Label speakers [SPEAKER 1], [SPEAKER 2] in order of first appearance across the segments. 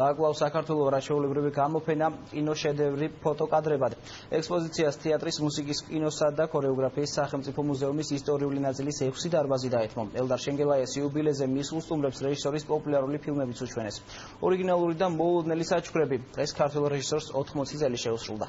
[SPEAKER 1] გააკლავს საქართველოს არაჩვეულებრივი გამოფენა კინოშედევრი ფოტოკადრებად. ექსპოზიციას თეატრის, მუსიკის, კინოსა და ქორეოგრაფიის სახელმწიფო მუზეუმის ისტორიული ნაწილის 6 დარბაზი დაეთმო. ელდარ შენგელაიას იუბილეზე მის უსტუმრებს რეჟისორის პოპულარული ფილმებიც უჩვენეს. ორიგინალური და მოულოდნელი საჩუქრები დღეს ქართველ რეჟისორს 80 წელი შეუსრულდა.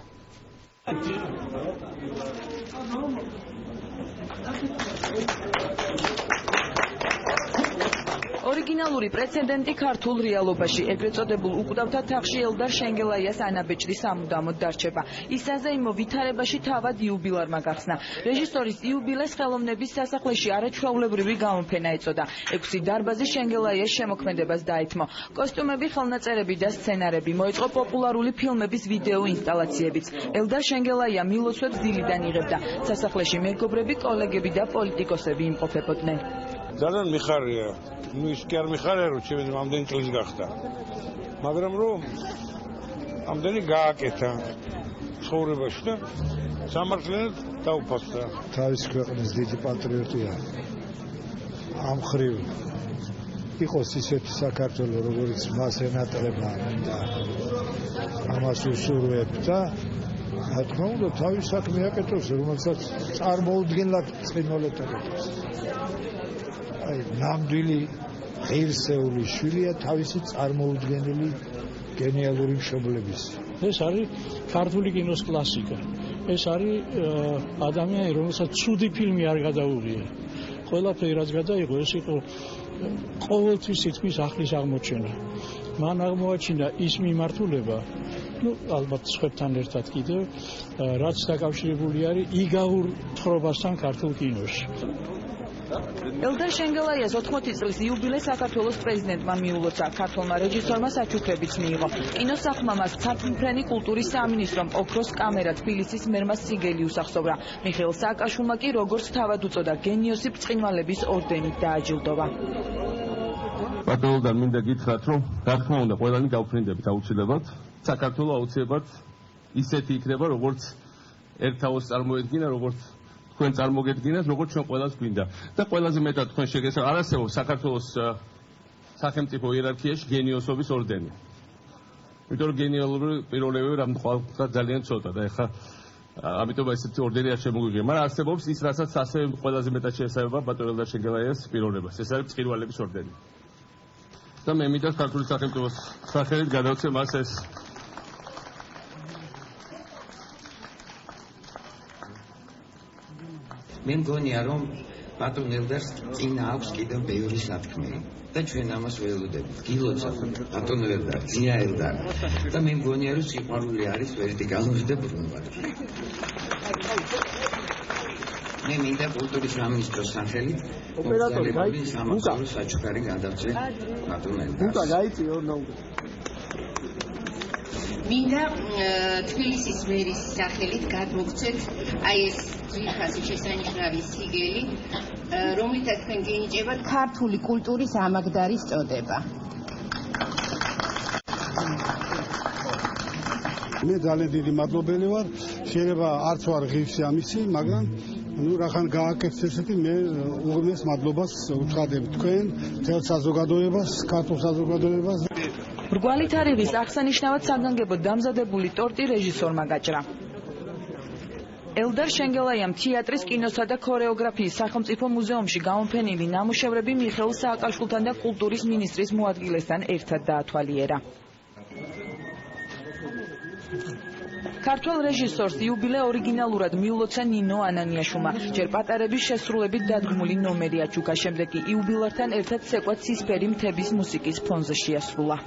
[SPEAKER 2] ორიგინალური პრეცედენტი ქართულ რეალობაში ეგრეთ წოდებულ უკვდავთა თაღში ელდარ შენგელაიას ანაბეჭდი სამუდამოდ დარჩება. ის საზეიმო ვითარებაში თავად იუბილარმა გახსნა. რეჟისორის იუბილეს ხელოვნების სასახლეში არაჩვეულებრივი გამოფენა ეწოდა. 6 დარბაზი შენგელაიას შემოქმედებას დაეთმო. კოსტიუმები, ხელნაწერები და სცენარები, მოეწყო პოპულარული ფილმების ვიდეო ინსტალაციებიც. ელდარ შენგელაია მილოცვებს დილიდან იღებდა. სასახლეში მეგობრები, კოლეგები და პოლიტიკოსები იმყოფებოდნენ.
[SPEAKER 3] ძალიან მიხარია. ის კი არ მიხარია, რომ ჩემი ამდენი წლის გახდა. მაგრამ რომ ამდენი გააკეთა ცხოვრებაში და სამართლიანად დაუფასდა.
[SPEAKER 4] თავის ქვეყნის დიდი პატრიოტია. ამ ხრივ იყოს ისეთი საქართველო, როგორც მას ენატრება და ამას უსურვებ და რა თქმა უნდა თავის საქმე აკეთოს, რომელსაც წარმოუდგენლად წინოლეთებს. აი, ნამდვილი ღირსეული შვილია თავისი წარმოუდგენელი გენიალური მშობლების.
[SPEAKER 5] ეს არის ქართული კინოს კლასიკა. ეს არის ადამიანი, რომელსაც ცუდი ფილმი არ გადაურია. ყველაფერი რაც გადაიღო, ეს იყო ყოველთვის თითქმის ახლის აღმოჩენა. მან აღმოაჩინა ის მიმართულება, ალბათ სხვებთან ერთად კიდევ, რაც დაკავშირებული არის იგავურ თხრობასთან ქართულ კინოში.
[SPEAKER 2] ელდარ შენგელაიას 80 წლის იუბილეს საქართველოს პრეზიდენტმა მიულოცა. ქართველმა რეჟისორმა საჩუქრებიც მიიღო. კინოსახლმა მას ცარცმფრენი კულტურის სამინისტრომ ოქროს კამერა თბილისის მერმა სიგელი უსახსოვრა. მიხეილ სააკაშვილმა კი როგორც თავად უწოდა გენიოსი ბრწყინვალების ორდენით დააჯილდოვა.
[SPEAKER 6] ბატონოდან მინდა გითხრათ, რომ რა თქმა უნდა ყველანი გავფრინდებით აუცილებლად. საქართველოს აუცილებლად ისეთი იქნება, როგორც ერთაოს წარმოედგინა, როგორც თქვენ წარმოგედგინათ, როგორც ჩვენ ყველას გვინდა. და ყველაზე მეტად თქვენ შეგესწავლათ, არ არსებობს საქართველოს სახელმწიფო იერარქიაში გენიოსობის ორდენი. იმიტომ რომ გენიალური პიროვნებები რამხვალ ძალიან ცოტა და ეხლა ამიტომ ესეთი ორდენი არ შემოგვიგია. მაგრამ არსებობს ის, რასაც ასევე ყველაზე მეტად შეესაბამება ბატონ ელდარ შენგელაიას პიროვნებას. ეს არის ბრწყინვალების ორდენი. და მე მინდა ქართული სახელმწიფოს სახელით გადავცე მას ეს
[SPEAKER 7] მე მგონია რომ ბატონ ელდარს წინა აქვს კიდევ ბევრი სათქმე და ჩვენ ამას ველოდებით. გილოცა ბატონ ელდარ, ძია ელდარ და მე მგონია რომ სიყვარული არის ვერტიკალური და ბრუნვარი. მე მინდა კულტურის სამინისტროს სახელით ოპერატორი სამახსოვრო საჩუქარი გადავწე ბატონ ელდარს.
[SPEAKER 8] მინდა თბილისის მერის სახელით გადმოგცეთ აი ეს ძვირფასი შესანიშნავი სიგელი, რომლითაც თქვენ გენიჭებათ ქართული კულტურის ამაგდარის წოდება.
[SPEAKER 9] მე ძალიან დიდი მადლობელი ვარ. შეიძლება არც ვარ ღირსი ამისი, მაგრამ რახან გააკეთეთ ესეთი, მე უღრმეს მადლობას უცხადებ თქვენ, მთელ საზოგადოებას, ქართულ საზოგადოებას.
[SPEAKER 2] ბრგვალი თარიღის აღსანიშნავად საგანგებოდ დამზადებული ტორტი რეჟისორმა გაჭრა. ელდარ შენგელაიამ თეატრის, კინოსა და ქორეოგრაფიის სახელმწიფო მუზეუმში გამოფენილი ნამუშევრები მიხეილ სააკაშვილთან და კულტურის მინისტრის მოადგილესთან ერთად დაათვალიერა. ქართველ რეჟისორს იუბილე ორიგინალურად მიულოცა ნინო ანანიაშვილმა. ჯერ პატარების შესრულებით დადგმული ნომერი აჩუქა, შემდეგ კი იუბილართან ერთად ცეკვა ცისფერი მთების მუსიკის ფონზე შეასრულა.